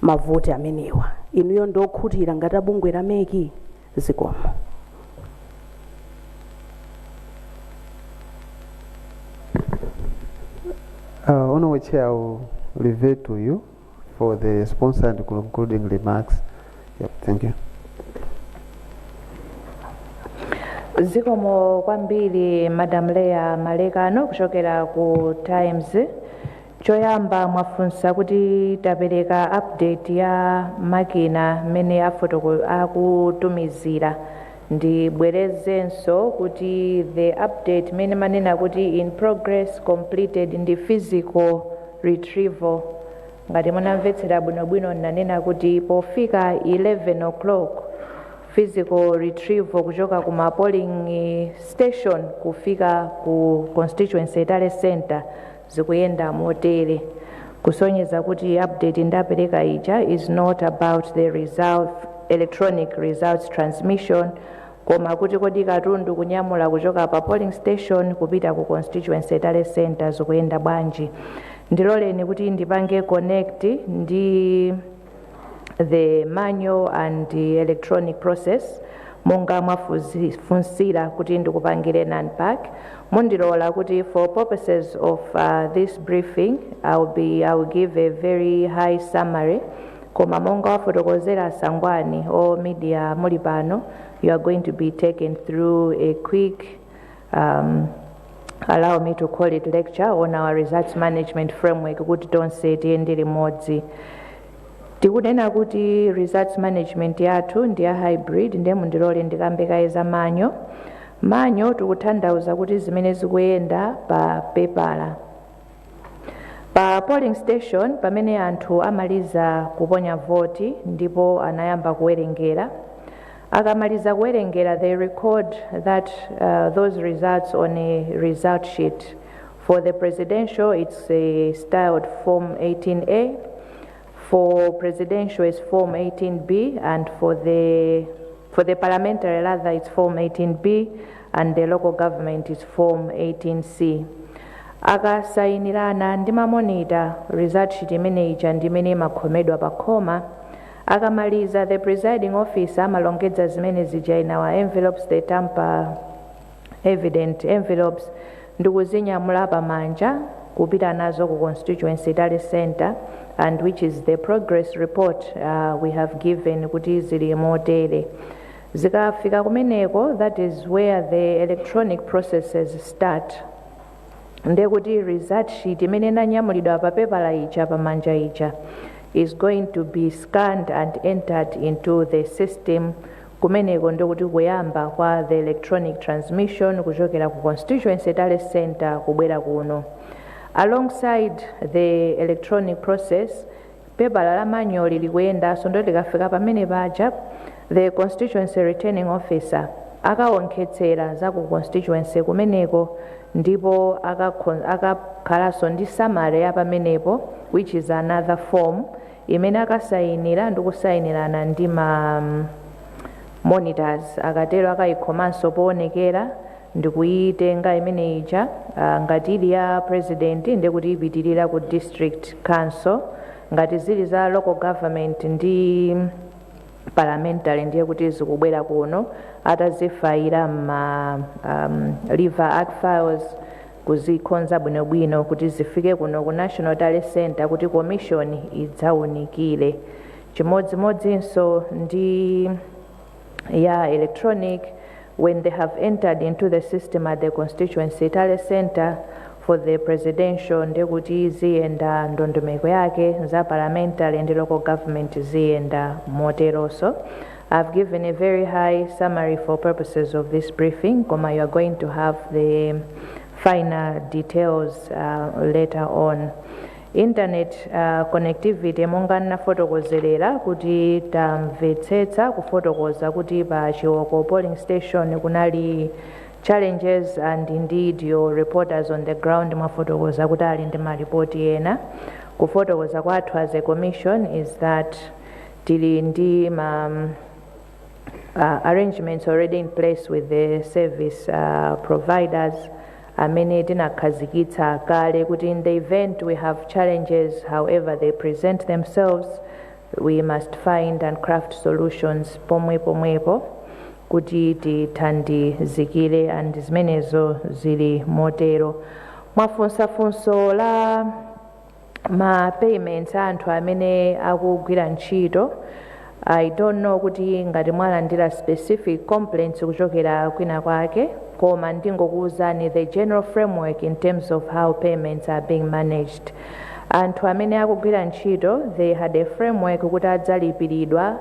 mavoti amenewa, inuyo ndokhutira ngati bungwe la meki zikomo. Honorable Chair, I will revert to you for the sponsor and concluding remarks. Yep, thank you. Zikomo kwambiri Madam Leah Malekano kuchokera ku Times. Choyamba mwafunsa kuti tapereka update ya makina mene akutumizira ndi bwerezenso kuti the update mene manena kuti in progress completed ndi physical retrieval. Ngati munamvetsera bwinobwino nanena kuti pofika 11 o'clock physical retrieval kuchoka kuma polling station kufika ku constituency tally center zikuyenda motere, kusonyeza kuti update ndapereka ija is not about the result electronic results transmission koma kuti kodi katundu kunyamula kuchoka pa polling station kupita ku constituency tally center zikuyenda bwanji. Ndiloleni kuti ndipange connect ndi the manual and the electronic process monga mwafunsira kuti ndikupangire non-pack. Mundilola kuti for purposes of this briefing I will give a very high summary koma monga wafotokozera sangwani or media muli pano, you are going to be taken through a quick allow me to call it lecture on our results management framework kuti tonse tiyendere modzi. Tikunena kuti results management yathu ndi ya hybrid, ndiye mundilole ndikambekaiza manyo tikutanthauza kuti zimene zikuyenda pa pepala. Pa polling station pamene anthu amaliza kuponya voti ndipo anayamba kuwerengera, akamaliza kuwerengera they record that those results on a result sheet. For the presidential it's styled form 18A, for presidential it's form 18B, and for the parliamentary rather it's form 18B, and the local government is form 18C. Akasayinirana ndi mamonita result sheet imene ija ndimene makhomedwa pakhoma. Akamaliza the presiding officer amalongedza zimene zija in our envelopes, the tamper evident envelopes, ndikuzinyamula pamanja kupita nazo ku constituency tally center, and which is the progress report we have given kuti zili motere. Zikafika kumeneko, that is where the electronic processes start. Nde kuti result sheet imene nanyamulidwa pa pepala ija pamanja ija is going to be scanned and entered into the system. Kumeneko ndokuti kuyamba kwa the electronic transmission kuchokera ku constituency tally center kubwera kuno. Alongside the electronic process, pepala la manual likuyenda so ndo likafika pamene paja the constituency returning officer akaonkhetsera za ku constituency kumeneko ndipo akakhalaso ndi summary ya pamenepo, which is another form imene akasayinira ndikusayinirana ndi ma monitors. Akatero akayikhomanso poonekera ndikuyitenga imene ija ngati ili ya president ndekuti ipitirira ku district council, ngati zili za local government ndi parliamentary ndiye kuti zikubwera kuno atazifayira ma liver act files kuzikonza bwinobwino kuti zifike kuno ku National Talent Center kuti commission idzaunikire. Chimodzimodzinso ndi ya electronic, when they have entered into the system at the constituency talent center for the presidential ndiye kuti ziyenda ndondomeko yake za parliamentary and local government ziyenda moteroso. I've given a very high summary for purposes of this briefing. Koma, you are going to have the final details later on. Internet connectivity monga nafotokozerera kuti tamvetsetsa kufotokoza kuti pa Chiwoko polling station kunali challenges, and indeed your reporters on the ground mwafotokoza kuti ali ndi maripoti ena. Kufotokoza kwathu as a commission is that tili ndi arrangements already in place with the service providers amene tinakhazikitsa kale kuti in the event we have challenges, however they present themselves, we must find and craft solutions pomwepo kuti tithandizikire, and zimenezo zili motero. Mwafunsafunso la ma payments anthu amene akugwira ntchito, I don't know kuti ngati mwalandira specific complaints kuchokera kwina kwake, koma ndingokuwuzani the general framework in terms of how payments are being managed. Anthu amene akugwira ntchito, they had a framework kuti adzalipiridwa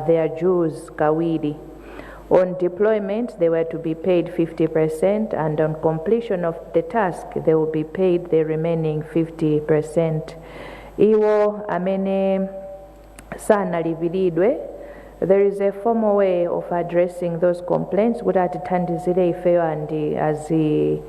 their dues kawiri. On deployment, they were to be paid 50%, and on completion of the task, they will be paid the remaining 50%. Iwo amene sanalipiridwe, there is a formal way of addressing those complaints kuti atithandizire ifeyo and as a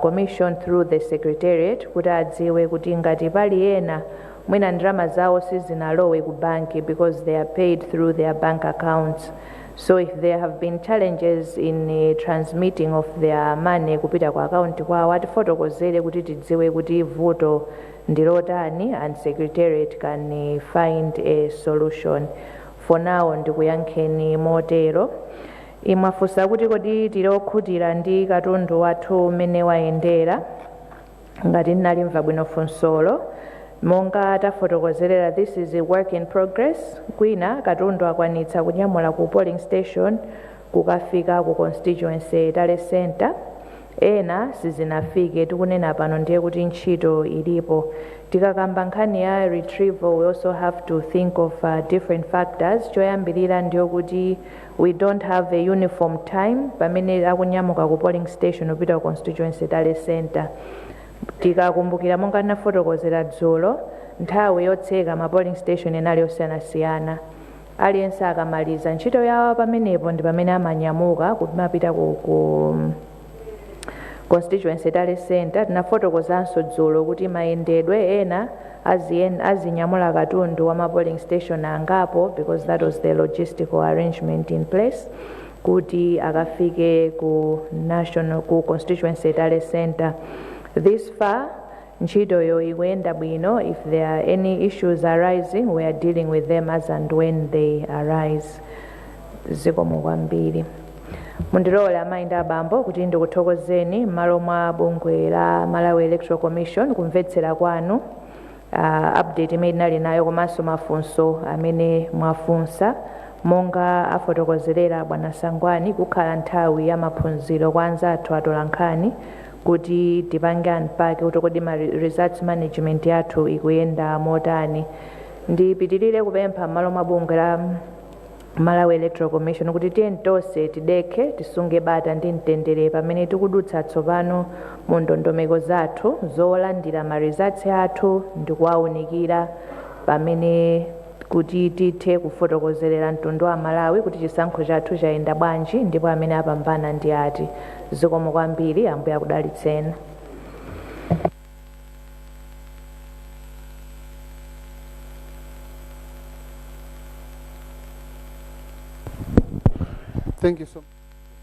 commission through the secretariat kuti adziwe kuti ngati pali ena mwina ndalama zawo sizinalowe ku banki because they are paid through their bank accounts. So if there have been challenges in transmitting of their money kupita kwa account kwawo, atifotokozere kuti tidziwe kuti vuto ndilotani, and secretariat can find a solution. For now ndikuyankheni motero. Imwafunsa kuti kodi tilokhutira ndi katundu wathu umene wayendera, ngati ndinalimva bwino funsolo. Monga tafotokozerera, this is a work in progress. Kwina katundu akwanitsa kunyamula ku polling station kukafika ku constituency talent center, ena sizinafike. Tikunena pano ndiye kuti ntchito ilipo. Tikakamba nkhani ya retrieval, we also have to think of different factors. Choyambirira ndiyo kuti we don't have a uniform time pamene akunyamuka ku polling station upita ku constituency talent center. Tikakumbukira monga nafotokozera dzulo, nthawi yotseka ma polling station enali osiyanasiyana. Aliyense akamaliza ntchito yawo pamenepo ndi pamene amanyamuka kuti mapita ku constituency talent center. Tinafotokozanso dzulo kuti mayendedwe ena azinyamula katundu wa ma polling station angapo, because that was the logistical arrangement in place kuti akafike ku constituency talent center. This far, ntchito yo ikuenda bwino. If there are any issues arising, we are dealing with them as and when they arise. Zikomo kwambiri. Mundilole amayi abambo kuti ndikuthokozeni m'malo mwa bungwe la Malawi Electoral Commission kumvetsera kwanu update imene nali nayo komanso mafunso amene mwafunsa. Monga afotokozerera bwana Sangwani, kukhala nthawi ya maphunziro kwa anzathu atolankhani kuti tipange unpack kuti kodi ma results management yathu ikuyenda motani. Ndipitirire kupempha m'malo mwa bungwe la Malawi Electoral Commission kuti tiye tonse tidekhe tisunge bata ndi mtendere pamene tikudutsa tsopano mu ndondomeko zathu zolandira ma results athu ndi kuwaunikira, pamene kuti tithe kufotokozerera mtundu wa Malawi kuti chisankho chathu chayenda bwanji ndipo amene apambana ndi ati. Zikomo kwambiri, Ambuye akudalitseni. Thank you so much,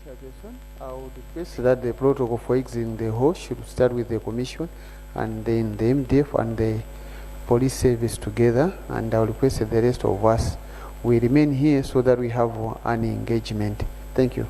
Chairperson. I would request that the protocol for exiting the hall should start with the Commission and then the MDF and the police service together, and I'll request that the rest of us we remain here so that we have an engagement. Thank you.